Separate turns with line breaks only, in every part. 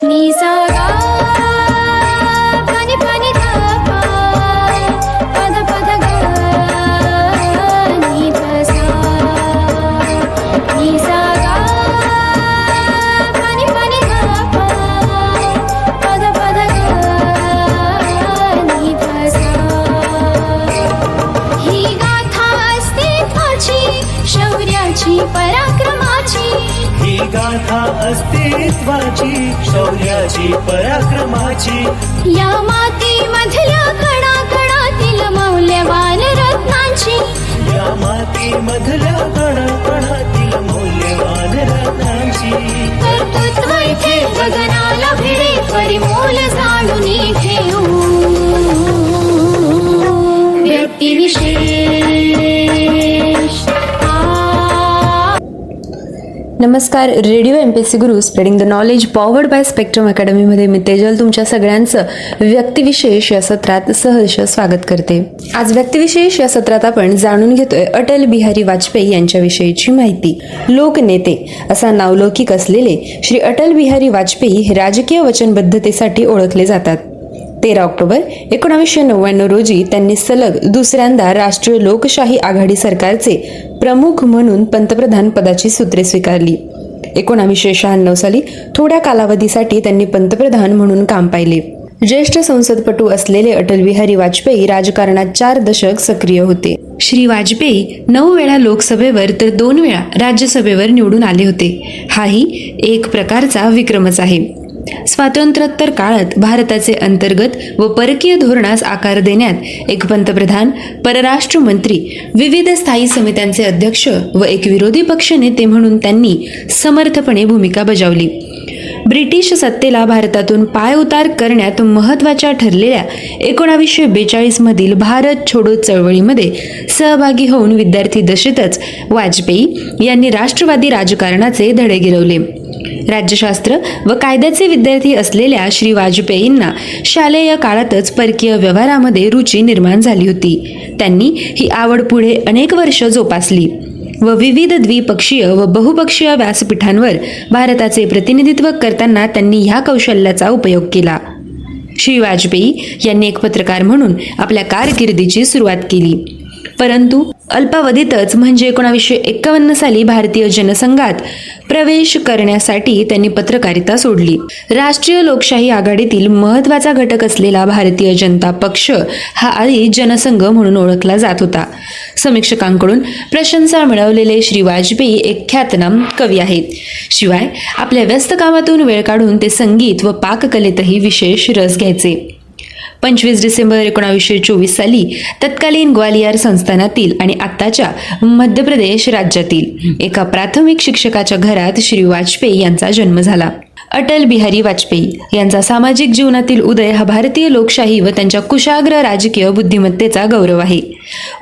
नि सा गा पनि पनि धा पा पद पद गा नि ध सा नि सा गा पनि पनि धा पा पद पद गा नि ध सा ही गाथा अस्तित्वाची शौर्याची पराक्रमाची
ही गाथा अस्तित्वाची शौर्याची पराक्रमाची
या मातीमधल्या कणाकणातील मौल्यवान रत्नांची
या मातीमधल्या कणाकणातील मौल्यवान रत्नांची
कर्तृत्व इथे गगनाला भिडे परिमोल जाणून घेऊ व्यक्तिविशेष
नमस्कार. Radio MPSC Guru spreading the knowledge powered by Spectrum अकॅडमीमध्ये मी तेजल तुमच्या सगळ्यांचं व्यक्तिविशेष या सत्रात सहर्ष स्वागत करते. आज व्यक्तिविशेष या सत्रात आपण जाणून घेतोय अटल बिहारी वाजपेयी यांच्याविषयीची माहिती. लोकनेते असा नावलौकिक असलेले श्री अटल बिहारी वाजपेयी हे राजकीय वचनबद्धतेसाठी ओळखले जातात. 13 ऑक्टोबर 1999 रोजी त्यांनी सलग दुसऱ्यांदा राष्ट्रीय लोकशाही आघाडी सरकारचे प्रमुख म्हणून पंतप्रधान पदाची सूत्रे स्वीकारली. 1996 साली थोड्या कालावधीसाठी त्यांनी पंतप्रधान म्हणून काम पाहिले. ज्येष्ठ संसदपटू असलेले अटल बिहारी वाजपेयी राजकारणात 4 दशक सक्रिय होते. श्री वाजपेयी 9 वेळा लोकसभेवर तर 2 वेळा राज्यसभेवर निवडून आले होते. हाही एक प्रकारचा विक्रमच आहे. स्वातंत्र्योत्तर काळात भारताचे अंतर्गत व परकीय धोरणास आकार देण्यात एक पंतप्रधान, परराष्ट्र मंत्री, विविध स्थायी समित्यांचे अध्यक्ष व एक विरोधी पक्ष नेते म्हणून त्यांनी समर्थपणे भूमिका बजावली. ब्रिटिश सत्तेला भारतातून पायउतार करण्यात महत्त्वाच्या ठरलेल्या 1942 मधील भारत छोडो चळवळीमध्ये सहभागी होऊन विद्यार्थी दशेतच वाजपेयी यांनी राष्ट्रवादी राजकारणाचे धडे गिरवले. राज्यशास्त्र व कायद्याचे विद्यार्थी असलेल्या श्री वाजपेयींना शालेय काळातच परकीय व्यवहारामध्ये रुची निर्माण झाली होती. त्यांनी ही आवड पुढे अनेक वर्ष जोपासली व विविध द्विपक्षीय व बहुपक्षीय व्यासपीठांवर भारताचे प्रतिनिधित्व करताना त्यांनी ह्या कौशल्याचा उपयोग केला. श्री वाजपेयी यांनी एक पत्रकार म्हणून आपल्या कारकिर्दीची सुरुवात केली, परंतु अल्पावधीतच म्हणजे 1951 साली भारतीय जनसंघात प्रवेश करण्यासाठी त्यांनी पत्रकारिता सोडली. राष्ट्रीय लोकशाही आघाडीतील महत्त्वाचा घटक असलेला भारतीय जनता पक्ष हा आधी जनसंघ म्हणून ओळखला जात होता. समीक्षकांकडून प्रशंसा मिळवलेले श्री वाजपेयी एक ख्यातनाम कवी आहेत. शिवाय आपल्या व्यस्त कामातून वेळ काढून ते संगीत व पाककलेतही विशेष रस घ्यायचे. 25 डिसेंबर 1924 साली तत्कालीन ग्वालियर संस्थानातील आणि आत्ताच्या मध्य प्रदेश राज्यातील एका प्राथमिक शिक्षकाच्या घरात श्री वाजपेयी यांचा जन्म झाला. अटल बिहारी वाजपेयी यांचा सामाजिक जीवनातील उदय हा भारतीय लोकशाही व त्यांच्या कुशाग्र राजकीय बुद्धिमत्तेचा गौरव आहे.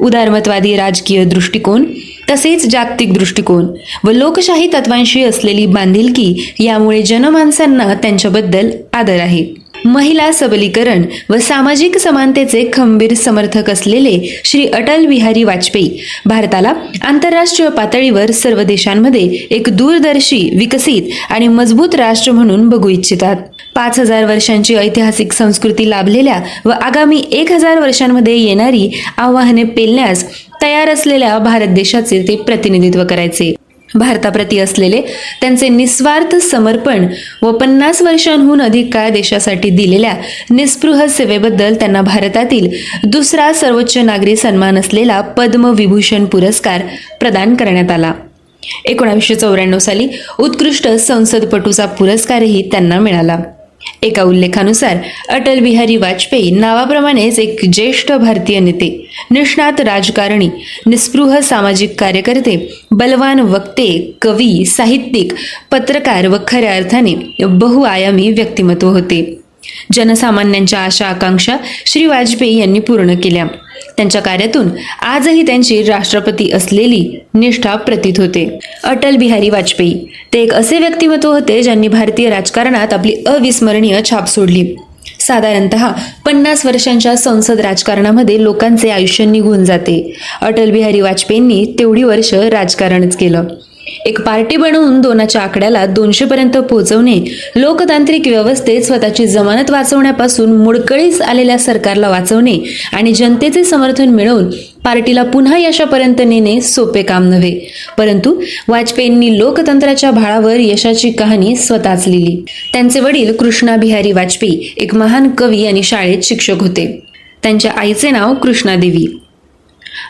उदारमतवादी राजकीय दृष्टिकोन तसेच जागतिक दृष्टिकोन व लोकशाही तत्वांशी असलेली बांधिलकी यामुळे जनमानसांना त्यांच्याबद्दल आदर आहे. महिला सबलीकरण व सामाजिक समानतेचे खंबीर समर्थक असलेले श्री अटल बिहारी वाजपेयी भारताला आंतरराष्ट्रीय पातळीवर सर्व देशांमध्ये एक दूरदर्शी, विकसित आणि मजबूत राष्ट्र म्हणून बघू इच्छितात. 5000 वर्षांची ऐतिहासिक संस्कृती लाभलेल्या व आगामी 1000 वर्षांमध्ये येणारी आव्हाने पेलण्यास तयार असलेल्या भारत देशाचे ते प्रतिनिधित्व करायचे. भारताप्रती असलेले त्यांचे निस्वार्थ समर्पण व 50 वर्षांहून अधिक काळ देशासाठी दिलेल्या निस्पृह सेवेबद्दल त्यांना भारतातील दुसरा सर्वोच्च नागरी सन्मान असलेला पद्मविभूषण पुरस्कार प्रदान करण्यात आला. 1994 साली उत्कृष्ट संसदपटूचा पुरस्कारही त्यांना मिळाला. एका उल्लेखानुसार अटल बिहारी वाजपेयी नावाप्रमाणेच एक ज्येष्ठ भारतीय नेते, निष्णात राजकारणी, निस्पृह सामाजिक कार्यकर्ते, बलवान वक्ते, कवी, साहित्यिक, पत्रकार व खऱ्या अर्थाने बहुआयामी व्यक्तिमत्व होते. जनसामान्यांच्या आशा आकांक्षा श्री वाजपेयी यांनी पूर्ण केल्या. त्यांच्या कार्यातून आजही त्यांची राष्ट्रपती असलेली निष्ठा प्रतीत होते. अटल बिहारी वाजपेयी ते एक असे व्यक्तिमत्व होते ज्यांनी भारतीय राजकारणात आपली अविस्मरणीय छाप सोडली. साधारणतः 50 वर्षांच्या संसद राजकारणामध्ये लोकांचे आयुष्य निघून जाते. अटल बिहारी वाजपेयींनी तेवढी वर्ष राजकारणच केलं. एक पार्टी बनवून 2च्या आकड्याला 200 पर्यंत पोहोचवणे, लोकतांत्रिक व्यवस्थेत स्वतःची जमानत वाचवण्यापासून मोडकळीस आलेल्या सरकारला वाचवणे आणि जनतेचे समर्थन मिळवून पार्टीला पुन्हा यशापर्यंत नेणे सोपे काम नव्हे. परंतु वाजपेयींनी लोकतंत्राच्या भाळावर यशाची कहाणी स्वतःच लिहिली. त्यांचे वडील कृष्णा बिहारी वाजपेयी एक महान कवी आणि शाळेत शिक्षक होते. त्यांच्या आईचे नाव कृष्णादेवी.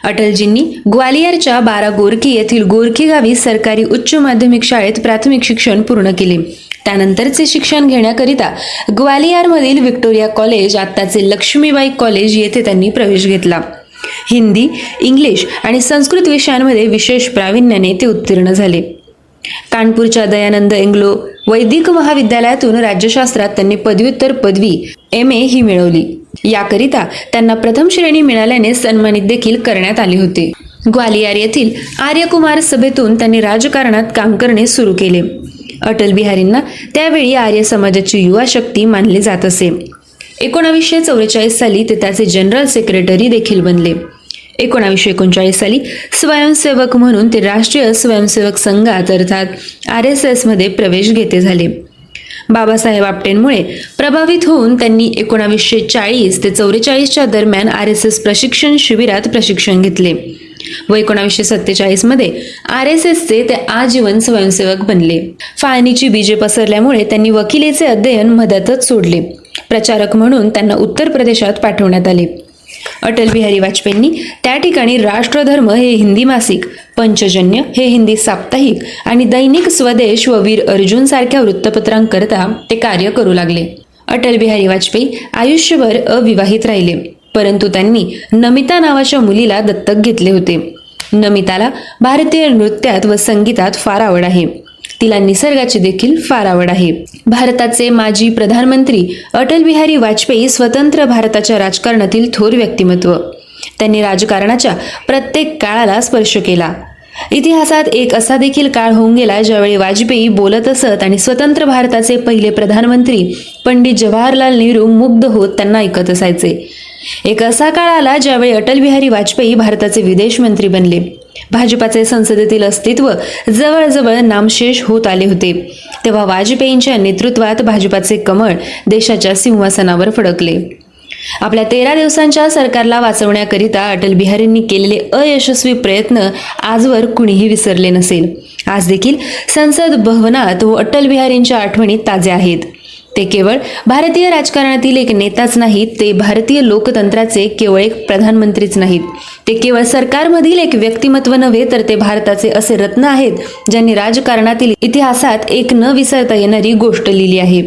अटलजींनी ग्वालियरच्या 12 गोरखी येथील गोरखी गावी सरकारी उच्च माध्यमिक शाळेत प्राथमिक शिक्षण पूर्ण केले. त्यानंतरचे शिक्षण घेण्याकरिता ग्वालियरमधील व्हिक्टोरिया कॉलेज, आत्ताचे लक्ष्मीबाई कॉलेज येथे त्यांनी प्रवेश घेतला. हिंदी, इंग्लिश आणि संस्कृत विषयांमध्ये विशेष प्रावीण्याने ते उत्तीर्ण झाले. कानपूरच्या दयानंद एंग्लो वैदिक महाविद्यालयातून राज्यशास्त्रात त्यांनी पदव्युत्तर पदवी MA ही मिळवली. याकरिता त्यांना प्रथम श्रेणी मिळाल्याने सन्मानित देखील करण्यात आले होते. ग्वालियर येथील आर्यकुमार सभेतून त्यांनी राजकारणात काम करणे सुरू केले. अटल बिहारींना त्यावेळी आर्य समाजाची युवा शक्ती मानले जात असे. 1944 साली ते त्याचे जनरल सेक्रेटरी देखील बनले. 1939 साली स्वयंसेवक म्हणून ते राष्ट्रीय स्वयंसेवक संघात अर्थात RSS मध्ये प्रवेश घेते झाले. बाबासाहेब आपटेंमुळे प्रभावित होऊन त्यांनी 1940 ते 44च्या दरम्यान RSS प्रशिक्षण शिबिरात प्रशिक्षण घेतले व 1947 मध्ये RSSचे ते आजीवन स्वयंसेवक बनले. फाळणीची बीजे पसरल्यामुळे त्यांनी वकिलीचे अध्ययन मध्यातच सोडले. प्रचारक म्हणून त्यांना उत्तर प्रदेशात पाठवण्यात आले. अटल बिहारी वाजपेयींनी त्या ठिकाणी राष्ट्रधर्म हे हिंदी मासिक, पंचजन्य हे हिंदी साप्ताहिक आणि दैनिक स्वदेश व वीर अर्जुन सारख्या वृत्तपत्रांकरता ते कार्य करू लागले. अटल बिहारी वाजपेयी आयुष्यभर अविवाहित राहिले, परंतु त्यांनी नमिता नावाच्या मुलीला दत्तक घेतले होते. नमिताला भारतीय नृत्यात व संगीतात फार आवड आहे. तिला निसर्गाची देखील फार आवड आहे. भारताचे माजी प्रधानमंत्री अटल बिहारी वाजपेयी स्वतंत्र भारताच्या राजकारणातील थोर व्यक्तिमत्व. त्यांनी राजकारणाच्या प्रत्येक काळाला स्पर्श केला. इतिहासात एक असा देखील काळ होऊन गेला ज्यावेळी वाजपेयी बोलत असत आणि स्वतंत्र भारताचे पहिले प्रधानमंत्री पंडित जवाहरलाल नेहरू मुग्ध होत त्यांना ऐकत असायचे. एक असा काळ आला ज्यावेळी अटल बिहारी वाजपेयी भारताचे विदेश मंत्री बनले. भाजपाचे संसदेतील अस्तित्व जवळजवळ नामशेष होत आले होते. तेव्हा वाजपेयींच्या नेतृत्वात भाजपाचे कमळ देशाच्या सिंहासनावर फडकले. आपल्या 13 दिवसांच्या सरकारला वाचवण्याकरिता अटल बिहारींनी केलेले अयशस्वी प्रयत्न आजवर कुणीही विसरले नसेल. आज देखील संसद भवनात व अटल बिहारींच्या आठवणी ताज्या आहेत. ते केवळ भारतीय राजकारणातील एक नेताच नाहीत, ते भारतीय लोकतंत्राचे केवळ एक प्रधानमंत्रीच नाहीत. ते केवळ सरकारमधील एक व्यक्तिमत्व नव्हे, तर ते भारताचे असे रत्न आहेत ज्यांनी राजकारणातील इतिहासात एक न विसरता येणारी गोष्ट लिहिली आहे.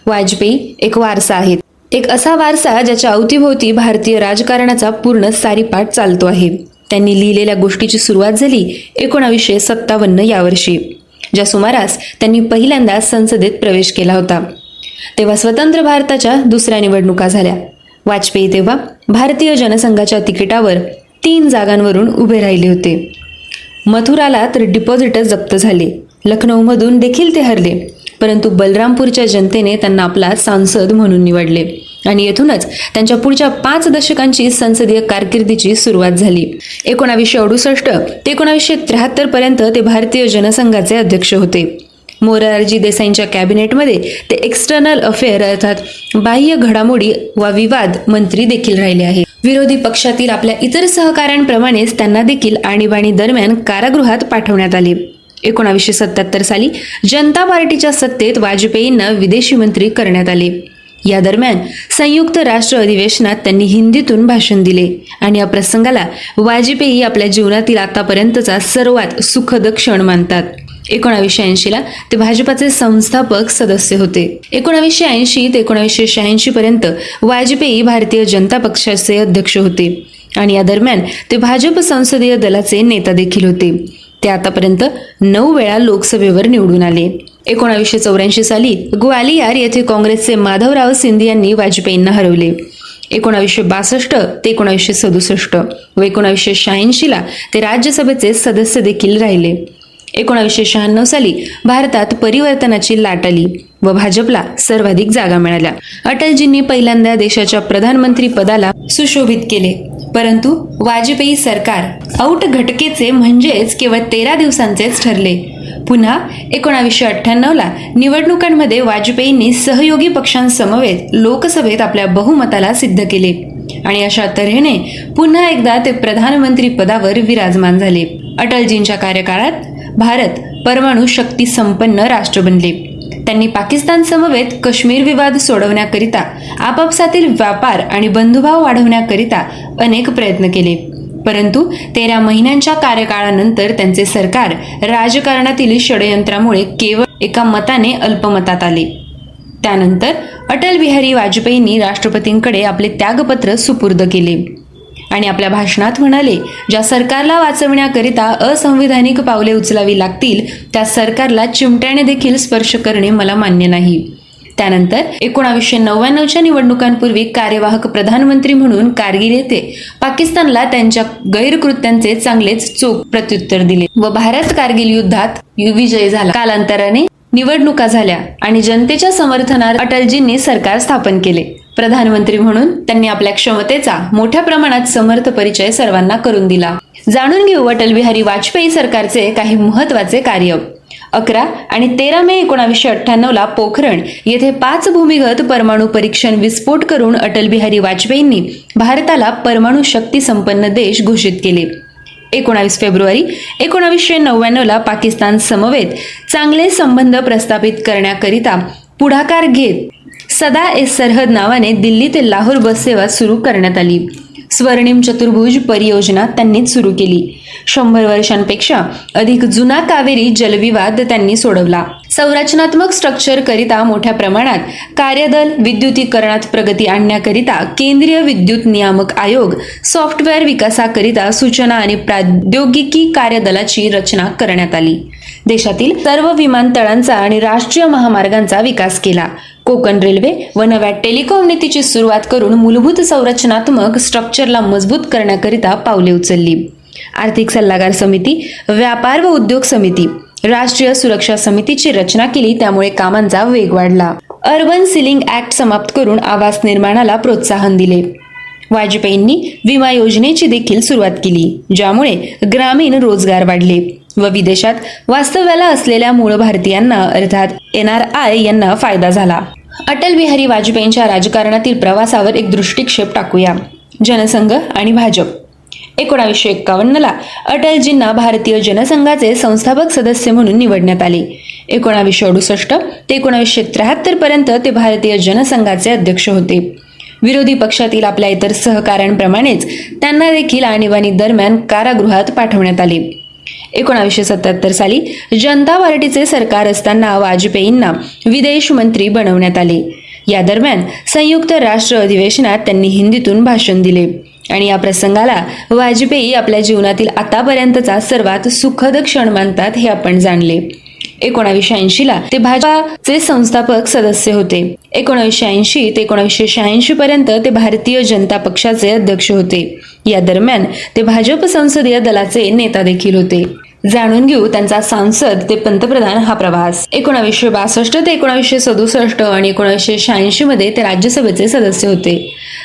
वाजपेयी एक वारसा आहेत, एक असा वारसा ज्याच्या अवतीभोवती भारतीय राजकारणाचा पूर्ण सारीपाट चालतो आहे. त्यांनी लिहिलेल्या गोष्टीची सुरुवात झाली 1957 या वर्षी, ज्या सुमारास त्यांनी पहिल्यांदा संसदेत प्रवेश केला होता. तेव्हा स्वतंत्र भारताच्या दुसऱ्या निवडणुका झाल्या. वाजपेयी तेव्हा भारतीय जनसंघाच्या तिकिटावर 3 जागांवरून उभे राहिले होते. मथुराला तर डिपॉझिटच जप्त झाले. लखनौमधून देखील ते हरले, परंतु बलरामपूरच्या जनतेने त्यांना आपला सांसद म्हणून निवडले आणि येथूनच त्यांच्या पुढच्या 5 दशकांची संसदीय कारकिर्दीची सुरुवात झाली. 1968 ते 1973 पर्यंत ते भारतीय जनसंघाचे अध्यक्ष होते. मोरारजी देसाईंच्या कॅबिनेटमध्ये ते एक्सटर्नल अफेअर अर्थात बाह्य घडामोडी व विवाद मंत्री देखील राहिले आहेत. विरोधी पक्षातील आपल्या इतर सहकाऱ्यांप्रमाणेच त्यांना देखील आणीबाणी दरम्यान कारागृहात पाठवण्यात आले. 1977 साली जनता पार्टीच्या सत्तेत वाजपेयींना विदेशी मंत्री करण्यात आले. या दरम्यान संयुक्त राष्ट्र अधिवेशनात त्यांनी हिंदीतून भाषण दिले आणि या प्रसंगाला वाजपेयी आपल्या जीवनातील आतापर्यंतचा सर्वात सुखद क्षण मानतात. 1980 ते भाजपाचे संस्थापक सदस्य होते. 1980 ते 1986 पर्यंत वाजपेयी भारतीय जनता पक्षाचे अध्यक्ष होते आणि या दरम्यान ते भाजप संसदीय दलाचे नेता देखील होते. ते आतापर्यंत 9 वेळा लोकसभेवर निवडून आले. 1984 साली ग्वालियर येथे काँग्रेसचे माधवराव सिंधिया यांनी वाजपेयींना हरवले. 1962 ते 1967 व 1986 ते राज्यसभेचे सदस्य देखील राहिले. 1996 साली भारतात परिवर्तनाची लाट आली व भाजपला सर्वाधिक जागा मिळाल्या. अटलजींनी पहिल्यांदा देशाच्या प्रधानमंत्री पदाला सुशोभित केले, परंतु वाजपेयी सरकार औट घटकेचे म्हणजेच केवळ 13 दिवसांचेच ठरले. पुन्हा 1998ला निवडणुकांमध्ये वाजपेयींनी सहयोगी पक्षांसमवेत लोकसभेत आपल्या बहुमताला सिद्ध केले आणि अशा तऱ्हेने पुन्हा एकदा ते प्रधानमंत्री पदावर विराजमान झाले. अटलजींच्या कार्यकाळात भारत परमाणु शक्ती संपन्न राष्ट्र बनले. त्यांनी पाकिस्तान समवेत काश्मीर विवाद सोडवण्याकरिता, आपापसातील व्यापार आणि बंधुभाव वाढवण्याकरिता अनेक प्रयत्न केले. परंतु 13 महिन्यांच्या कार्यकाळानंतर त्यांचे सरकार राजकारणातील षडयंत्रामुळे केवळ एका मताने अल्पमतात आले. त्यानंतर अटल बिहारी वाजपेयींनी राष्ट्रपतींकडे आपले त्यागपत्र सुपूर्द केले आणि आपल्या भाषणात म्हणाले, ज्या सरकारला वाचवण्याकरिता असंविधानिक पावले उचलावी लागतील त्या सरकारला चिमट्याने देखील स्पर्श करणे मला मान्य नाही. त्यानंतर 1999च्या निवडणुकांपूर्वी कार्यवाहक प्रधानमंत्री म्हणून कारगिल येथे पाकिस्तानला त्यांच्या गैरकृत्यांचे चांगलेच चोख प्रत्युत्तर दिले व भारत कारगिल युद्धात विजयी झाला. कालांतराने निवडणुका झाल्या आणि जनतेच्या समर्थनार्थ अटलजींनी सरकार स्थापन केले. प्रधानमंत्री म्हणून त्यांनी आपल्या क्षमतेचा मोठ्या प्रमाणात समर्थ परिचय सर्वांना करून दिला. जाणून घेऊ अटल बिहारी वाजपेयी सरकारचे काही महत्वाचे कार्य. 11 आणि 13 मे 1998ला पोखरण येथे 5 भूमिगत परमाणु परीक्षण विस्फोट करून अटल बिहारी वाजपेयींनी भारताला परमाणु शक्ती संपन्न देश घोषित केले. 19 फेब्रुवारी 1999ला पाकिस्तान समवेत चांगले संबंध प्रस्थापित करण्याकरिता पुढाकार घेत सदा ए सरहद नावाने दिल्ली ते लाहोर बस सेवा सुरू करण्यात आली. स्वर्णिम चतुर्भुज परियोजना त्यांनीच सुरू केली. 100 वर्षांपेक्षा अधिक जुना कावेरी जलविवाद त्यांनी सोडवला. संरचनात्मक स्ट्रक्चर करिता मोठ्या प्रमाणात कार्यदल, विद्युतीकरणात प्रगती आणण्याकरिता केंद्रीय विद्युत नियामक आयोग, सॉफ्टवेअर विकासाकरिता सूचना आणि प्रौद्योगिकी कार्यदलाची रचना करण्यात आली. देशातील सर्व विमानतळांचा आणि राष्ट्रीय महामार्गांचा विकास केला. कोकण रेल्वे व नव्या टेलिकॉम नीतीची सुरुवात करून मूलभूत संरचनात्मक स्ट्रक्चरला मजबूत करण्याकरिता पावले उचलली. आर्थिक सल्लागार समिती, व्यापार व उद्योग समिती, राष्ट्रीय सुरक्षा समितीची रचना केली. त्यामुळे कामांचा वेग वाढला. अर्बन सीलिंग ऍक्ट समाप्त करून आवास निर्माणाला प्रोत्साहन दिले. वाजपेयींनी विमा योजनेची देखील सुरुवात केली, ज्यामुळे ग्रामीण रोजगार वाढले व विदेशात वास्तव्याला असलेल्या मूळ भारतीयांना अर्थात NRI यांना फायदा झाला. अटल बिहारी वाजपेयींच्या राजकारणातील प्रवासावर एक दृष्टिक्षेप टाकूया. जनसंघ आणि भाजप. 1951ला अटलजींना भारतीय जनसंघाचे संस्थापक सदस्य म्हणून निवडण्यात आले. 1968 ते 1973 पर्यंत ते भारतीय जनसंघाचे अध्यक्ष होते. विरोधी पक्षातील आपल्या इतर सहकाऱ्यांप्रमाणेच त्यांना देखील आणीबाणी दरम्यान कारागृहात पाठवण्यात आले. 1977 साली जनता पार्टीचे सरकार असताना वाजपेयींना विदेश मंत्री बनवण्यात आले. या दरम्यान संयुक्त राष्ट्र अधिवेशनात त्यांनी हिंदीतून भाषण दिले आणि या प्रसंगाला वाजपेयी आपल्या जीवनातील आतापर्यंतचा सर्वात सुखद क्षण मानतात हे आपण जाणले. 1980ला ते भाजपाचे संस्थापक सदस्य होते. 1980 ते 1986 पर्यंत ते भारतीय जनता पक्षाचे अध्यक्ष होते. या दरम्यान ते भाजप संसदीय दलाचे नेता देखील होते. जाणून घेऊ त्यांचा सांसद ते पंतप्रधान हा प्रवास. 1962 ते 1967 आणि 1986 मध्ये ते राज्यसभेचे सदस्य होते.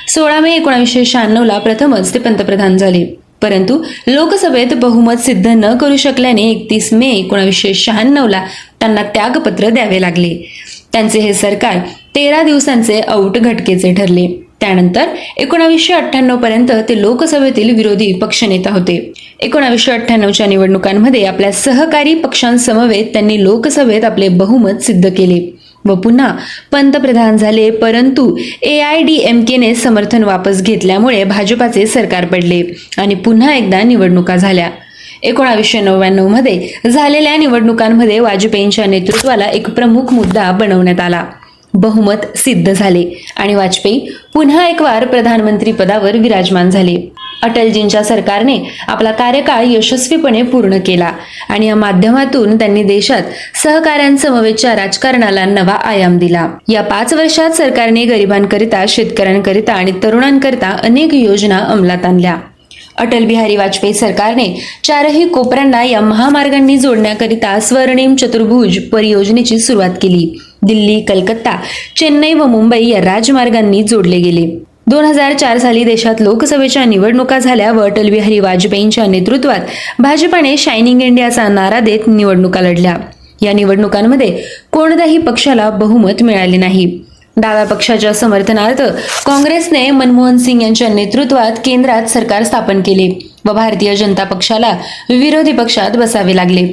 16 मे 1996ला प्रथमच ते पंतप्रधान झाले. परंतु लोकसभेत बहुमत सिद्ध न करू शकल्याने 31 मे 1996ला त्यांना त्यागपत्र द्यावे लागले. त्यांचे हे सरकार 13 दिवसांचे औट घटकेचे ठरले. त्यानंतर 1998 पर्यंत ते लोकसभेतील विरोधी पक्षनेता होते. 1998च्या निवडणुकांमध्ये आपल्या सहकारी पक्षांसमवेत त्यांनी लोकसभेत आपले बहुमत सिद्ध केले व पुन्हा पंतप्रधान झाले. परंतु AIDMKने समर्थन वापस घेतल्यामुळे भाजपाचे सरकार पडले आणि पुन्हा एकदा निवडणुका झाल्या. 1999 मध्ये झालेल्या निवडणुकांमध्ये वाजपेयींच्या नेतृत्वाला एक प्रमुख मुद्दा बनवण्यात आला. बहुमत सिद्ध झाले आणि वाजपेयी पुन्हा एक वार प्रधानमंत्री पदावर विराजमान झाले. अटलजींच्या सरकारने आपला कार्यकाळ यशस्वीपणे पूर्ण केला आणि या माध्यमातून त्यांनी देशात सहकाऱ्यांसमवेतच्या राजकारणाला नवा आयाम दिला. या 5 वर्षात सरकारने गरिबांकरिता, शेतकऱ्यांकरिता आणि तरुणांकरिता अनेक योजना अंमलात आणल्या. अटल बिहारी वाजपेयी सरकारने 4ही कोपऱ्यांना या महामार्गांनी जोडण्याकरिता स्वर्णिम चतुर्भुज परियोजनेची सुरुवात केली. दिल्ली, कलकत्ता, चेन्नई व मुंबई या राजमार्गांनी जोडले गेले. 2004 साली देशात लोकसभेच्या निवडणुका झाल्या व अटल बिहारी वाजपेयींच्या नेतृत्वात भाजपाने शायनिंग इंडियाचा नारा देत निवडणुका लढल्या. या निवडणुकांमध्ये कोणत्याही पक्षाला बहुमत मिळाले नाही. डाव्या पक्षाच्या समर्थनार्थ काँग्रेसने मनमोहन सिंग यांच्या नेतृत्वात केंद्रात सरकार स्थापन केले व भारतीय जनता पक्षाला विरोधी पक्षात बसावे लागले.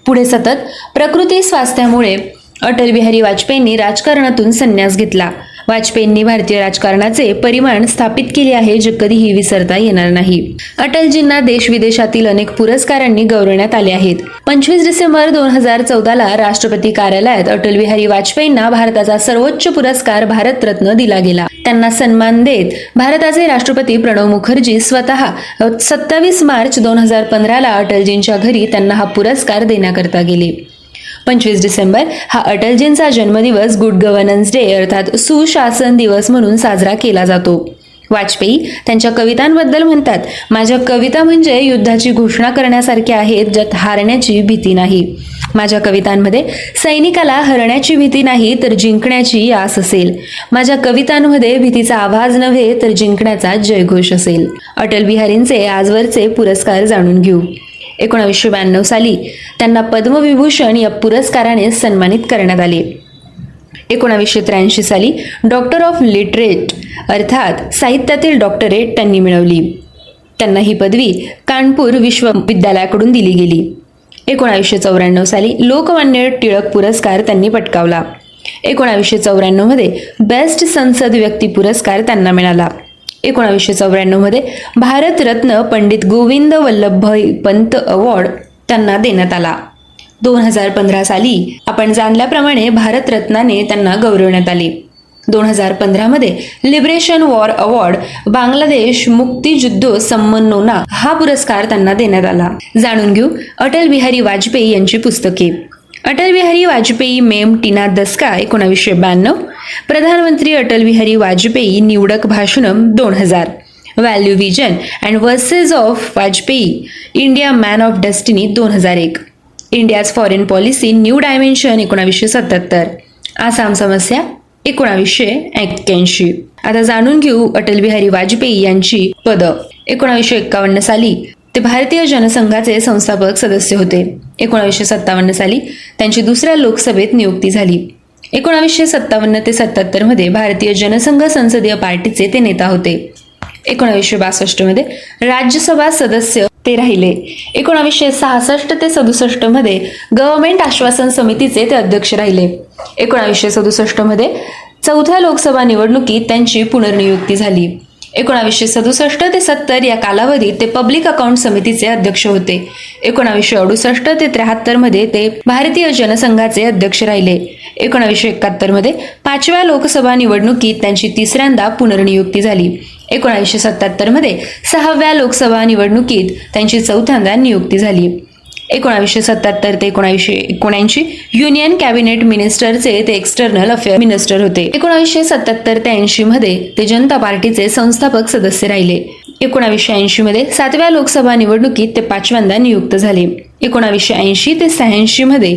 पुढे सतत प्रकृती स्वास्थ्यामुळे अटल बिहारी वाजपेयींनी राजकारणातून संन्यास घेतला. वाजपेयींनी भारतीय राजकारणाचे परिमाण स्थापित केले आहे जे कधीही विसरता येणार नाही. अटलजींना देश विदेशातील अनेक पुरस्कारांनी गौरवण्यात आले आहेत. 25 डिसेंबर 2014ला राष्ट्रपती कार्यालयात अटल बिहारी वाजपेयींना भारताचा सर्वोच्च पुरस्कार भारतरत्न दिला गेला. त्यांना सन्मान देत भारताचे राष्ट्रपती प्रणव मुखर्जी स्वतः 27 मार्च 2015ला अटलजींच्या घरी त्यांना हा पुरस्कार देण्याकरता गेले. 25 डिसेंबर हा अटलजींचा जन्मदिवस गुड गव्हर्नन्स डे अर्थात सुशासन दिवस म्हणून साजरा केला जातो. वाजपेयी त्यांच्या कवितांबद्दल म्हणतात, माझ्या कविता म्हणजे युद्धाची घोषणा करण्यासारख्या आहेत ज्यात हारण्याची भीती नाही. माझ्या कवितांमध्ये सैनिकाला हरण्याची भीती नाही तर जिंकण्याची आस असेल. माझ्या कवितांमध्ये भीतीचा आवाज नव्हे तर जिंकण्याचा जयघोष असेल. अटल बिहारींचे आजवरचे पुरस्कार जाणून घेऊ. 1992 साली त्यांना पद्मविभूषण या पुरस्काराने सन्मानित करण्यात आले. 1983 साली डॉक्टर ऑफ लिटरेट अर्थात साहित्यातील डॉक्टरेट त्यांनी मिळवली. त्यांना ही पदवी कानपूर विश्वविद्यालयाकडून दिली गेली. 1994 साली लोकमान्य टिळक पुरस्कार त्यांनी पटकावला. 1994 मध्ये बेस्ट संसद व्यक्ती पुरस्कार त्यांना मिळाला. 1994 मध्ये भारतरत्न पंडित गोविंद वल्लभभाई पंत अवॉर्ड त्यांना देण्यात आला. 2015 साली आपण जाणल्याप्रमाणे भारतरत्नाने त्यांना गौरवण्यात आले. 2015 मध्ये लिबरेशन वॉर अवॉर्ड बांगलादेश मुक्तियुद्ध सम्मानना हा पुरस्कार त्यांना देण्यात आला. जाणून घेऊ अटल बिहारी वाजपेयी यांची पुस्तके. अटल बिहारी वाजपेयी मेम टीना दसका 1992, प्रधानमंत्री अटल बिहारी वाजपेयी निवडक भाषणम 2000, value vision and versus of Vajpayee India man of destiny 2001, India's foreign policy new dimension 1977, Assam समस्या 1981. आता जाणून घेऊ अटल बिहारी वाजपेयी यांची पदं. 1951 साली ते भारतीय जनसंघाचे संस्थापक सदस्य होते. 1957 साली त्यांची दुसऱ्या लोकसभेत नियुक्ती झाली. 1957 ते 77 मध्ये भारतीय जनसंघ संसदीय पार्टीचे ते नेता होते. 1962 मध्ये राज्यसभा सदस्य ते राहिले. 1966 ते 67 मध्ये गव्हर्नमेंट आश्वासन समितीचे ते अध्यक्ष राहिले. 1967 मध्ये चौथ्या लोकसभा निवडणुकीत त्यांची पुनर्नियुक्ती झाली. 1967 ते 70 या कालावधीत ते पब्लिक अकाउंट समितीचे अध्यक्ष होते. 1968 ते 73 मध्ये ते भारतीय जनसंघाचे अध्यक्ष राहिले. 1971 मध्ये 5व्या लोकसभा निवडणुकीत त्यांची तिसऱ्यांदा पुनर्नियुक्ती झाली. 1977 मध्ये 6व्या लोकसभा निवडणुकीत त्यांची चौथ्यांदा नियुक्ती झाली. 1977 ते 1979 युनियन कॅबिनेट मिनिस्टरचे ते एक्सटर्नल अफेअर मिनिस्टर होते. 1977 ते 80 मध्ये ते जनता पार्टीचे संस्थापक सदस्य राहिले. 1980 मध्ये 7व्या लोकसभा निवडणुकीत ते 5व्यांदा नियुक्त झाले. 1980 ते 86 मध्ये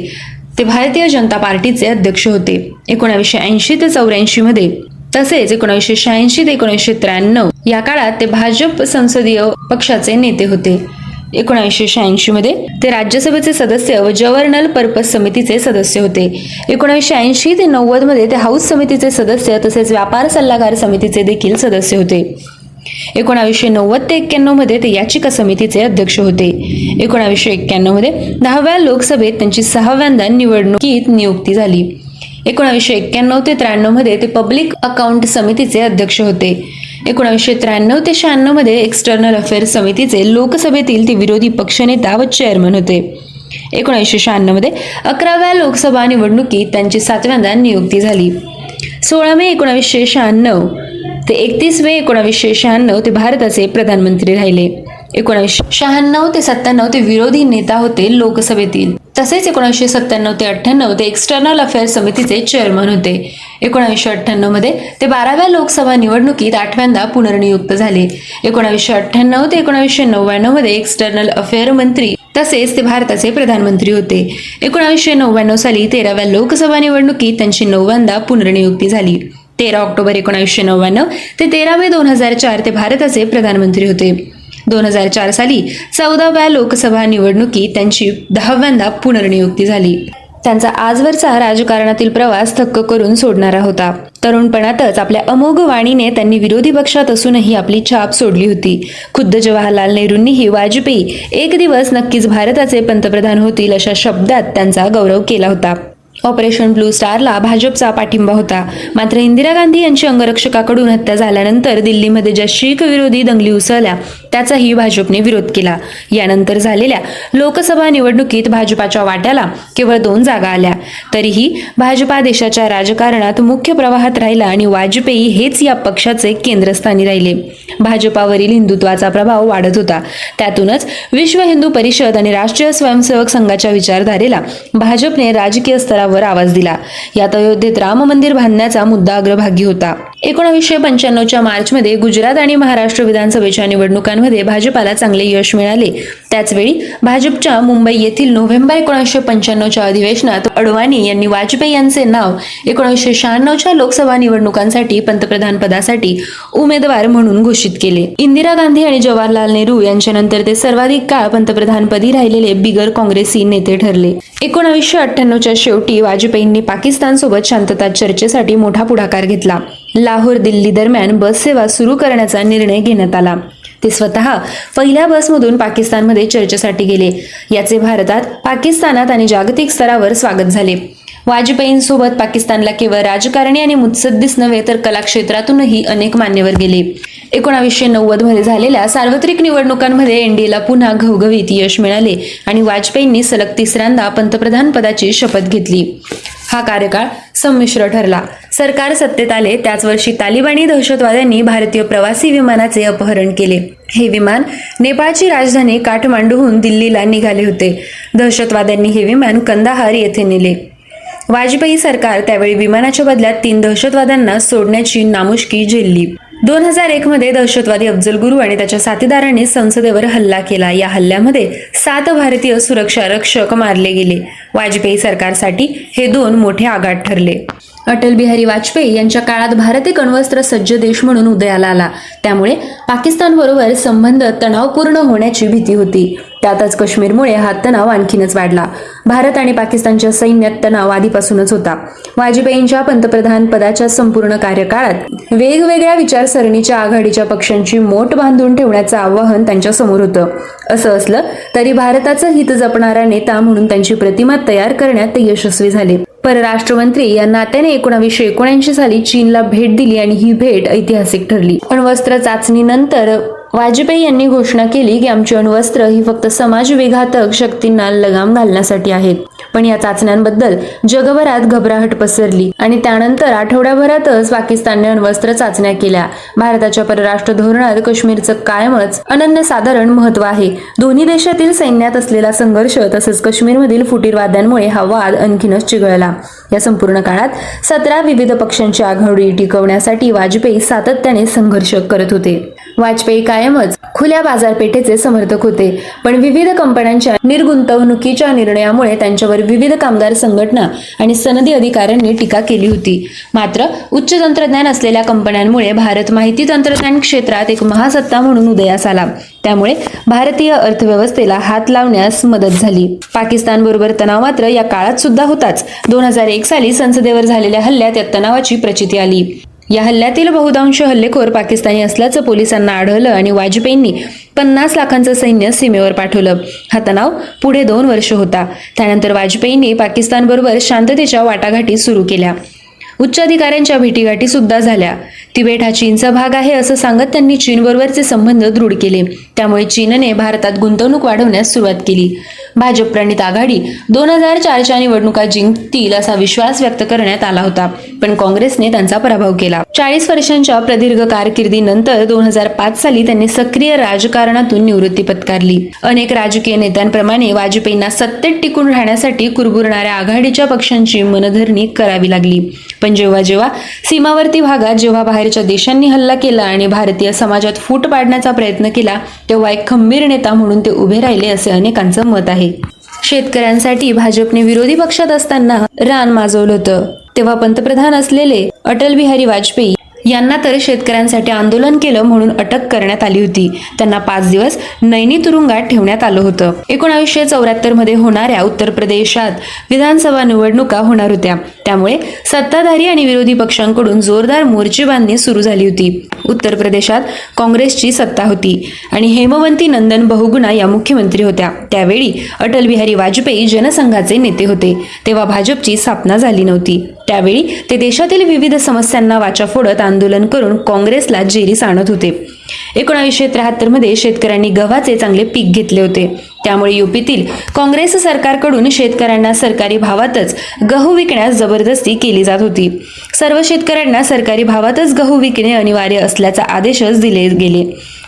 ते भारतीय जनता पार्टीचे अध्यक्ष होते. 1980 ते 84 मध्ये तसेच 1986 ते 1993 या काळात ते भाजप संसदीय पक्षाचे नेते होते. 1986 मध्ये ते राज्यसभेचे सदस्य व जवर्नल पर्पज समितीचे सदस्य होते. 1980 ते 90 मध्ये ते हाऊस समितीचे सदस्य तसेच व्यापार सल्लागार समितीचे देखील सदस्य होते. 1990 ते 91 मध्ये ते याचिका समितीचे अध्यक्ष होते. 1991 मध्ये 10व्या लोकसभेत त्यांची 6व्यांदा निवडणुकीत नियुक्ती झाली. 1991 ते 93 मध्ये ते पब्लिक अकाउंट समितीचे अध्यक्ष होते. 1993 ते 96 मध्ये एक्सटर्नल अफेअर समितीचे लोकसभेतील ते विरोधी पक्षनेता व चेअरमन होते. 1996 मध्ये 11व्या लोकसभा निवडणुकीत त्यांची 7व्यांदा नियुक्ती झाली. 16 मे 1996 ते 31 मे 1996 ते भारताचे प्रधानमंत्री राहिले. 1996 ते 97 ते विरोधी नेता होते लोकसभेतील. तसेच 1997 ते 98 ते एक्सटर्नल अफेअर समितीचे चेअरमन होते. 1998 मध्ये ते 12व्या लोकसभा निवडणुकीत 8व्यांदा पुनर्नियुक्त झाले. 1998 ते 1999 मध्ये एक्सटर्नल अफेअर मंत्री तसेच ते भारताचे प्रधानमंत्री होते. 1999 साली 13व्या लोकसभा निवडणुकीत त्यांची 9व्यांदा पुनर्नियुक्ती झाली. 13 ऑक्टोबर 1999 ते 13 मे 2004 ते भारताचे प्रधानमंत्री होते. 2004 साली 14व्या लोकसभा निवडणुकीत त्यांची 10व्यांदा पुनर्नियुक्ती झाली. त्यांचा आजवरचा राजकारणातील प्रवास थक्क करून सोडणारा होता. तरुणपणातच आपल्या अमोघ वाणीने त्यांनी विरोधी पक्षात असूनही आपली छाप सोडली होती. खुद्द जवाहरलाल नेहरूंनीही वाजपेयी एक दिवस नक्कीच भारताचे पंतप्रधान होतील अशा शब्दात त्यांचा गौरव केला होता. ऑपरेशन ब्लू स्टारला भाजपचा पाठिंबा होता. मात्र इंदिरा गांधी यांची अंगरक्षकाकडून हत्या झाल्यानंतर दिल्लीमध्ये ज्या शीख विरोधी दंगली उसळल्या त्याचाही भाजपने विरोध केला. यानंतर झालेल्या लोकसभा निवडणुकीत भाजपाच्या वाट्याला केवळ 2 जागा आल्या. तरीही भाजपा देशाच्या राजकारणात मुख्य प्रवाहात राहिला आणि वाजपेयी हेच या पक्षाचे केंद्रस्थानी राहिले. भाजपावरील हिंदुत्वाचा प्रभाव वाढत होता. त्यातूनच विश्व हिंदू परिषद आणि राष्ट्रीय स्वयंसेवक संघाच्या विचारधारेला भाजपने राजकीय स्तरावर आवाज दिला. यात अयोध्येत राम मंदिर बांधण्याचा मुद्दा अग्रभागी होता. 1995च्या मार्चमध्ये गुजरात आणि महाराष्ट्र विधानसभेच्या निवडणुकांमध्ये भाजपाला चांगले यश मिळाले. त्याचवेळी भाजपच्या मुंबई येथील नोव्हेंबर 1995च्या अधिवेशनात अडवाणी यांनी वाजपेयी यांचे नाव 1996च्या लोकसभा निवडणुकांसाठी पंतप्रधान पदासाठी उमेदवार म्हणून घोषित केले. इंदिरा गांधी आणि जवाहरलाल नेहरू यांच्यानंतर ते सर्वाधिक काळ पंतप्रधानपदी राहिलेले बिगर काँग्रेसी नेते ठरले. 1998च्या शेवटी वाजपेयींनी पाकिस्तानसोबत शांतता चर्चेसाठी मोठा पुढाकार घेतला. लाहोर दिल्ली दरम्यान बस सेवा सुरू करण्याचा निर्णय घेण्यात आला. ते स्वतः पहिल्या बसमधून पाकिस्तानमध्ये चर्चेसाठी गेले. याचे भारतात, पाकिस्तानात आणि जागतिक स्तरावर स्वागत झाले. वाजपेयींसोबत पाकिस्तानला केवळ राजकारणी आणि मुत्सद्दीच नव्हे तर कला क्षेत्रातूनही अनेक मान्यवर गेले. 1990 मध्ये झालेल्या सार्वत्रिक निवडणुकांमध्ये एनडीएला पुन्हा घवघवीत यश मिळाले आणि वाजपेयींनी सलग 3ऱ्यांदा पंतप्रधान पदाची शपथ घेतली. हा कार्यकाळ संमिश्र ठरला. सरकार सत्तेत आले त्याच वर्षी तालिबानी दहशतवाद्यांनी भारतीय प्रवासी विमानाचे अपहरण केले. हे विमान नेपाळची राजधानी काठमांडूहून दिल्लीला निघाले होते. दहशतवाद्यांनी हे विमान कंदाहार येथे नेले. वाजपेयी सरकार त्यावेळी विमानाच्या बदल्यात 3 दहशतवाद्यांना सोडण्याची नामुष्की झेलली. 2001 मध्ये दहशतवादी अफजल गुरु आणि त्याच्या साथीदारांनी संसदेवर हल्ला केला. या हल्ल्यामध्ये 7 भारतीय सुरक्षा रक्षक मारले गेले. वाजपेयी सरकारसाठी हे 2 मोठे आघात ठरले. अटल बिहारी वाजपेयी यांच्या काळात भारत एक अण्वस्त्र सज्ज देश म्हणून उदयाला आला. त्यामुळे पाकिस्तानबरोबर संबंध तणावपूर्ण होण्याची भीती होती. त्यातच काश्मीरमुळे हा तणाव आणखीनच वाढला. भारत आणि पाकिस्तानच्या सैन्यात तणाव आधीपासूनच होता. वाजपेयींच्या पंतप्रधान पदाच्या संपूर्ण कार्यकाळात वेगवेगळ्या विचारसरणीच्या आघाडीच्या पक्षांची मोट बांधून ठेवण्याचं आव्हान त्यांच्या समोर होतं. असं असलं तरी भारताचं हित जपणारा नेता म्हणून त्यांची प्रतिमा तयार करण्यात ते यशस्वी झाले. परराष्ट्र मंत्री या नात्याने 1979 साली चीनला भेट दिली आणि ही भेट ऐतिहासिक ठरली. अण्वस्त्र चाचणीनंतर वाजपेयी यांनी घोषणा केली की आमची अण्वस्त्र ही फक्त समाजविघातक शक्तींना लगाम घालण्यासाठी आहेत. पण या चाचण्यांबद्दल जगभरात घबराहट पसरली आणि त्यानंतर आठवड्याभरातच पाकिस्तानने अण्वस्त्र चाचण्या केल्या. भारताच्या परराष्ट्र धोरणात काश्मीरचं कायमच अनन्यसाधारण महत्व आहे. दोन्ही देशातील सैन्यात असलेला संघर्ष तसंच काश्मीरमधील फुटीरवाद्यांमुळे हा वाद आणखीनच चिघळला. या संपूर्ण काळात 17 विविध पक्षांची आघाडी टिकवण्यासाठी वाजपेयी सातत्याने संघर्ष करत होते. वाजपेयी कायमच खुल्या बाजारपेठेचे समर्थक होते. पण विविध कंपन्यांच्या निर्गुंतवणुकीच्या निर्णयामुळे त्यांच्यावर विविध कामगार संघटना आणि सनदी अधिकाऱ्यांनी टीका केली होती. मात्र उच्च तंत्रज्ञान असलेल्या कंपन्यांमुळे भारत माहिती तंत्रज्ञान क्षेत्रात एक महासत्ता म्हणून उदयास आला. त्यामुळे भारतीय अर्थव्यवस्थेला हात लावण्यास मदत झाली. पाकिस्तानबरोबर तणाव मात्र या काळात सुद्धा होताच. 2001 साली संसदेवर झालेल्या हल्ल्यात या तणावाची प्रचिती आली. या हल्ल्यातील बहुतांश हल्लेखोर पाकिस्तानी असल्याचं पोलिसांना आढळलं आणि वाजपेयींनी 50 लाखांचं सैन्य सीमेवर पाठवलं. हा तणाव पुढे 2 वर्ष होता. त्यानंतर वाजपेयींनी पाकिस्तानबरोबर शांततेच्या वाटाघाटी सुरू केल्या. उच्च अधिकाऱ्यांच्या भेटीगाठी सुद्धा झाल्या. तिबेट हा चीनचा भाग आहे असं सांगत त्यांनी चीनबरोबरचे संबंध दृढ केले. त्यामुळे चीनने भारतात गुंतवणूक वाढवण्यास सुरुवात केली. भाजप प्रणित आघाडी 2004च्या निवडणुका जिंकतील असा विश्वास व्यक्त करण्यात आला होता. पण काँग्रेसने त्यांचा पराभव केला. 40 वर्षांच्या प्रदीर्घ कारकिर्दीनंतर 2005 साली त्यांनी सक्रिय राजकारणातून निवृत्ती पत्करली. अनेक राजकीय नेत्यांप्रमाणे वाजपेयींना सत्तेत टिकून राहण्यासाठी कुरबुरणाऱ्या आघाडीच्या पक्षांची मनधरणी करावी लागली. पण जेव्हा सीमावर्ती भागात जेव्हा बाहेरच्या देशांनी हल्ला केला आणि भारतीय समाजात फूट पाडण्याचा प्रयत्न केला तेव्हा एक खंबीर नेता म्हणून ते उभे राहिले असे अनेकांचं मत आहे. शेतकऱ्यांसाठी भाजपने विरोधी पक्षात असताना रान माजवलं होतं. तेव्हा पंतप्रधान असलेले अटल बिहारी वाजपेयी यांना तर शेतकऱ्यांसाठी आंदोलन केलं म्हणून अटक करण्यात आली होती. त्यांना 5 दिवस नैनी तुरुंगात ठेवण्यात आलं होतं. 1974 मध्ये होणाऱ्या उत्तर प्रदेशात विधानसभा निवडणुका होणार होत्या. त्यामुळे सत्ताधारी आणि विरोधी पक्षांकडून जोरदार मोर्चेबांधणी सुरू झाली होती. उत्तर प्रदेशात काँग्रेसची सत्ता होती आणि हेमवंती नंदन बहुगुणा या मुख्यमंत्री होत्या. त्यावेळी अटल बिहारी वाजपेयी जनसंघाचे नेते होते. तेव्हा भाजपची स्थापना झाली नव्हती. त्यावेळी ते देशातील विविध समस्यांना वाचा फोडत आंदोलन करून काँग्रेसला जेरीस आणत होते. 1973 मध्ये शेतकऱ्यांनी गव्हाचे चांगले पीक घेतले होते. त्यामुळे युपीतील काँग्रेस सरकारकडून शेतकऱ्यांना सरकारी भावातच गहू विकण्यास जबरदस्ती केली जात होती. सर्व शेतकऱ्यांना सरकारी भावातच गहू विकणे अनिवार्य असल्याचा आदेशच दिले गेले.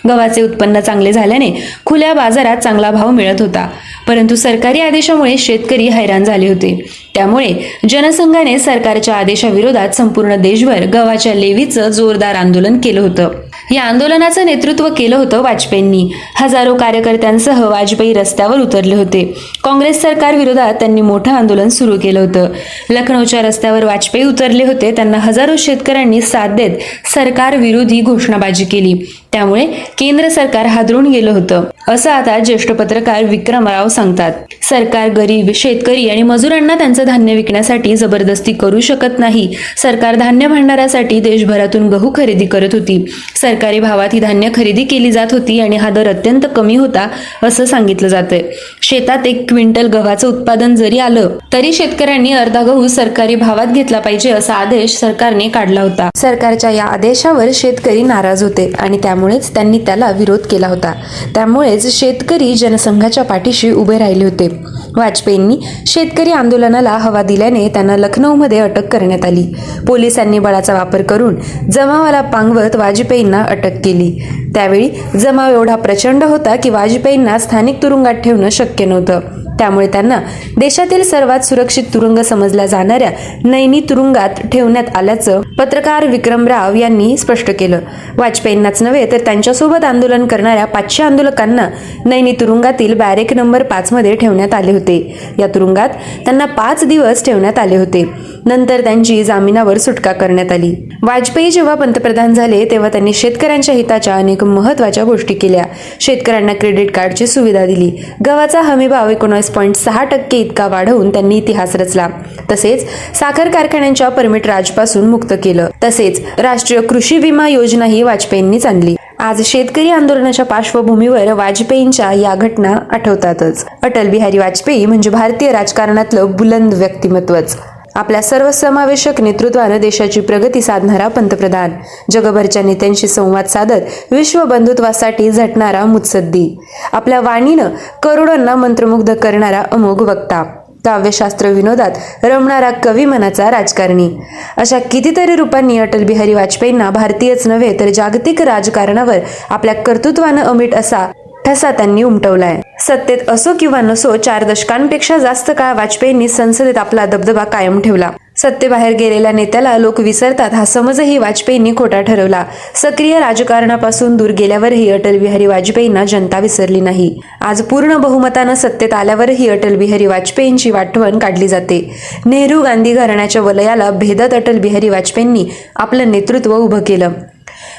गव्हाचे उत्पन्न चांगले झाल्याने खुल्या बाजारात चांगला भाव मिळत होता. परंतु सरकारी आदेशामुळे शेतकरी हैराण झाले होते. त्यामुळे जनसंघाने सरकारच्या आदेशाविरोधात संपूर्ण देशभर गव्हाच्या लेवीचं जोरदार आंदोलन केलं होतं. या आंदोलनाचं नेतृत्व केलं होतं वाजपेयींनी. हजारो कार्यकर्त्यांसह वाजपेयी रस्त्यावर उतरले होते. काँग्रेस सरकार विरोधात त्यांनी मोठं आंदोलन सुरू केलं होतं. लखनौच्या रस्त्यावर वाजपेयी उतरले होते. त्यांना हजारो शेतकऱ्यांनी साथ देत सरकार विरोधी घोषणाबाजी केली. त्यामुळे केंद्र सरकार हादरून गेलं होतं, असं आता ज्येष्ठ पत्रकार विक्रमराव सांगतात. सरकार गरीब, शेतकरी आणि मजुरांना त्यांचं धान्य विकण्यासाठी जबरदस्ती करू शकत नाही. सरकार धान्य भांडारासाठी देशभरातून गहू खरेदी करत होती. सरकारी भावात ही धान्य खरेदी केली जात होती आणि हा दर अत्यंत कमी होता असं सांगितलं जातंय. शेतात 1 क्विंटल गव्हाचं उत्पादन जरी आलं तरी शेतकऱ्यांनी अर्धा गहू सरकारी भावात घेतला पाहिजे असा आदेश सरकारने काढला होता. सरकारच्या या आदेशावर शेतकरी नाराज होते आणि त्यामुळेच त्यांनी त्याला विरोध केला होता. त्यामुळेच शेतकरी जनसंघाच्या पाठीशी उभे राहिले होते. वाजपेयींनी शेतकरी आंदोलनाला हवा दिल्याने त्यांना लखनौमध्ये अटक करण्यात आली. पोलिसांनी बळाचा वापर करून जमावाला पांगवत वाजपेयींना अटक केली. त्यावेळी जमाव एवढा प्रचंड होता की वाजपेयींना स्थानिक तुरुंगात ठेवणं शक्य नव्हतं. त्यामुळे त्यांना देशातील सर्वात सुरक्षित तुरुंग समजल्या जाणाऱ्या नैनी तुरुंगात ठेवण्यात आल्याचं पत्रकार विक्रमराव यांनी स्पष्ट केलं. वाजपेयींनाच नव्हे तर त्यांच्यासोबत आंदोलन करणाऱ्या 500 आंदोलकांना नैनी तुरुंगातील बॅरेक नंबर 5 मध्ये ठेवण्यात आले होते. या तुरुंगात त्यांना 5 दिवस ठेवण्यात आले होते. नंतर त्यांची जामिनावर सुटका करण्यात आली. वाजपेयी जेव्हा पंतप्रधान झाले तेव्हा त्यांनी शेतकऱ्यांच्या हिताच्या अनेक महत्त्वाच्या गोष्टी केल्या. शेतकऱ्यांना क्रेडिट कार्डची सुविधा दिली. गव्हाचा हमीभाव 19.6% इतका वाढवून त्यांनी इतिहास रचला. तसेच साखर कारखान्यांच्या परमिट राजपासून मुक्त केलं. तसेच राष्ट्रीय कृषी विमा योजनाही वाजपेयींनीच आणली. आज शेतकरी आंदोलनाच्या पार्श्वभूमीवर वाजपेयींच्या या घटना आठवतातच. अटल बिहारी वाजपेयी म्हणजे भारतीय राजकारणातलं बुलंद व्यक्तिमत्वच. आपल्या सर्वसमावेशक नेतृत्वानं देशाची प्रगती साधणारा पंतप्रधान, जगभरच्या नेत्यांशी संवाद साधत विश्व बंधुत्वासाठी झटणारा मुत्सद्दी, आपल्या वाणीनं करोडोंना मंत्रमुग्ध करणारा अमोघ वक्ता, काव्यशास्त्र विनोदात रमणारा कवी मनाचा राजकारणी, अशा कितीतरी रूपांनी अटल बिहारी वाजपेयींना भारतीयच नव्हे तर जागतिक राजकारणावर आपल्या कर्तृत्वानं अमिट असा ठसा त्यांनी उमटवलाय. सत्तेत असो किंवा नसो 4 दशकांपेक्षा जास्त काळ वाजपेयींनी संसदेत आपला दबदबा कायम ठेवला. सत्तेबाहेर गेलेल्या नेत्याला लोक विसरतात हा समजही वाजपेयींनी खोटा ठरवला. सक्रिय राजकारणापासून दूर गेल्यावरही अटल बिहारी वाजपेयींना जनता विसरली नाही. आज पूर्ण बहुमतानं सत्तेत आल्यावरही अटल बिहारी वाजपेयींची आठवण काढली जाते. नेहरू गांधी घराण्याच्या वलयाला भेदत अटल बिहारी वाजपेयींनी आपलं नेतृत्व उभं केलं.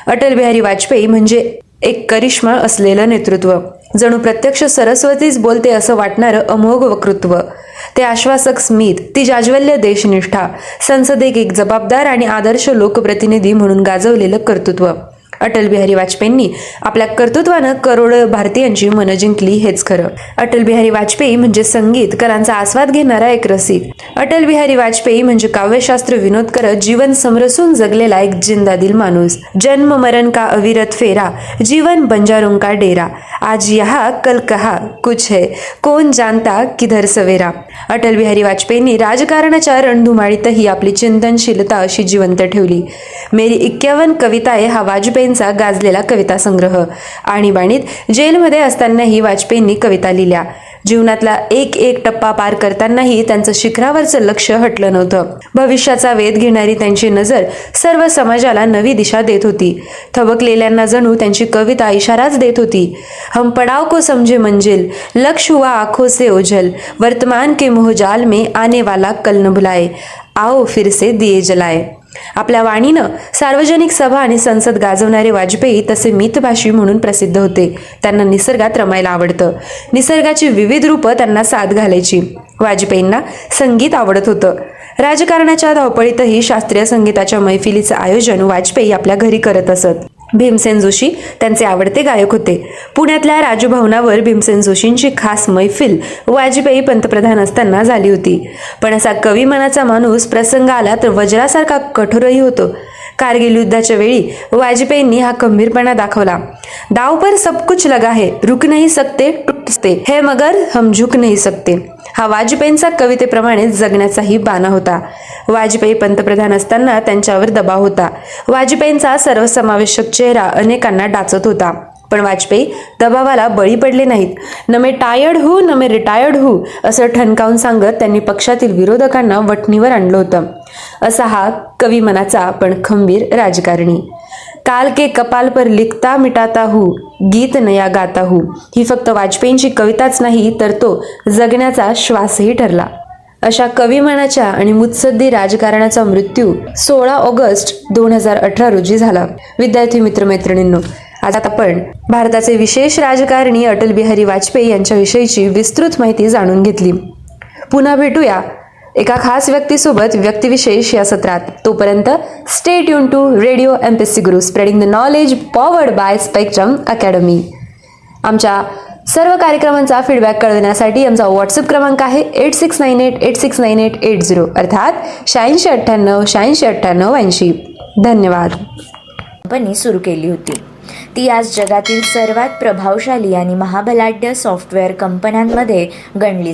अटल बिहारी वाजपेयी म्हणजे एक करिश्मा असलेलं नेतृत्व, जणू प्रत्यक्ष सरस्वतीच बोलते असं वाटणारं अमोघ वक्तृत्व, ते आश्वासक स्मित, ती जाज्वल्य देशनिष्ठा, संसदेत एक जबाबदार आणि आदर्श लोकप्रतिनिधी म्हणून गाजवलेलं कर्तृत्व. अटल बिहारी वाजपेयींनी आपल्या कर्तृत्वानं करोडो भारतीयांची मनं जिंकली हेच खरं. अटल बिहारी वाजपेयी म्हणजे संगीत कलांचा आस्वाद घेणारा एक रसिक. अटल बिहारी वाजपेयी म्हणजे काव्यशास्त्र विनोद करत जीवन समरसून जगलेला एक जिंदादिल माणूस. जन्म मरण का अविरत फेरा, जीवन बंजारों का डेरा, आज यहाँ कल कहा कुछ है, कोण जानता किधर सवेरा. अटल बिहारी वाजपेयींनी राजकारणाच्या रणधुमाळीतही आपली चिंतनशीलता अशी जिवंत ठेवली. मेरी 51 कविताए हा वाजपेयींचा गाजलेला कविता संग्रह. आणीबाणीत जेलमध्ये असतानाही वाजपेयींनी कविता लिहिल्या. जीवनातला एक एक टप्पा पार करतानाही त्यांचं शिखरावरचं लक्ष हटलं नव्हतं. भविष्याचा वेध घेणारी त्यांची नजर सर्व समाजाला नवी दिशा देत होती. थबकलेल्यांना जणू त्यांची कविता इशाराच देत होती. हम पड़ाव को समझे मंजिल, लक्ष्य हुआ आंखों से ओझल, वर्तमान के मोहजाल में आने वाला कल न भुलाए, आओ फिर से दिए जलाए. आपल्या वाणीनं सार्वजनिक सभा आणि संसद गाजवणारे वाजपेयी तसे मितभाषी म्हणून प्रसिद्ध होते. त्यांना निसर्गात रमायला आवडतं. निसर्गाची विविध रूपं त्यांना साथ घालायची. वाजपेयींना संगीत आवडत होतं. राजकारणाच्या धावपळीतही शास्त्रीय संगीताच्या मैफिलीचं आयोजन वाजपेयी आपल्या घरी करत असत. भीमसेन जोशी त्यांचे आवडते गायक होते. पुण्यातल्या राजभवनावर भीमसेन जोशींची खास मैफिल वाजपेयी पंतप्रधान असताना झाली होती. पण असा कवी मनाचा माणूस प्रसंग आला तर वज्रासारखा कठोरही होतो. कारगिल युद्धाच्या वेळी वाजपेयींनी हा खंबीरपणा दाखवला. दाव पर सब कुछ लगा है, रुक नहीं सकते, टूट सकते है, मगर हम झुक नहीं सकते. हा वाजपेयींचा कवितेप्रमाणे जगण्याचाही बाणा होता. वाजपेयी पंतप्रधान असताना त्यांच्यावर दबाव होता. वाजपेयींचा सर्वसमावेशक चेहरा अनेकांना डाचत होता. पण वाजपेयी दबावाला बळी पडले नाहीत. न मैं टायर्ड हूँ न मैं रिटायर्ड हूँ असं ठणकावून सांगत त्यांनी पक्षातील विरोधकांना वठणीवर आणलं होतं. असा हा कवी मनाचा पण खंबीर राजकारणी. काल के कपाल पर लिखता मिटाता हूँ, गीत नया गाता हूँ ही फक्त वाजपेयींची कविताच नाही तर तो जगण्याचा श्वासही ठरला. अशा कविमनाच्या आणि मुत्सद्दी राजकारणाचा मृत्यू 16 ऑगस्ट 2018 रोजी झाला. विद्यार्थी मित्रमैत्रिणींनो, आज आपण भारताचे विशेष राजकारणी अटल बिहारी वाजपेयी यांच्याविषयीची विस्तृत माहिती जाणून घेतली. पुन्हा भेटूया एका खास व्यक्तीसोबत व्यक्तिविशेष या सत्रात. तोपर्यंत stay tune to radio MPSC Guru, spreading the knowledge, powered by Spectrum Academy. आमच्या सर्व कार्यक्रमांचा फीडबॅक कळविण्यासाठी आमचा व्हॉट्सअप क्रमांक आहे 8698869880 अर्थात 8698869880. धन्यवाद.
कंपनी सुरू केली होती. ती आज जगातील सर्वात प्रभावशाली आणि महाबलाढ्य सॉफ्टवेअर कंपन्यांमध्ये गणली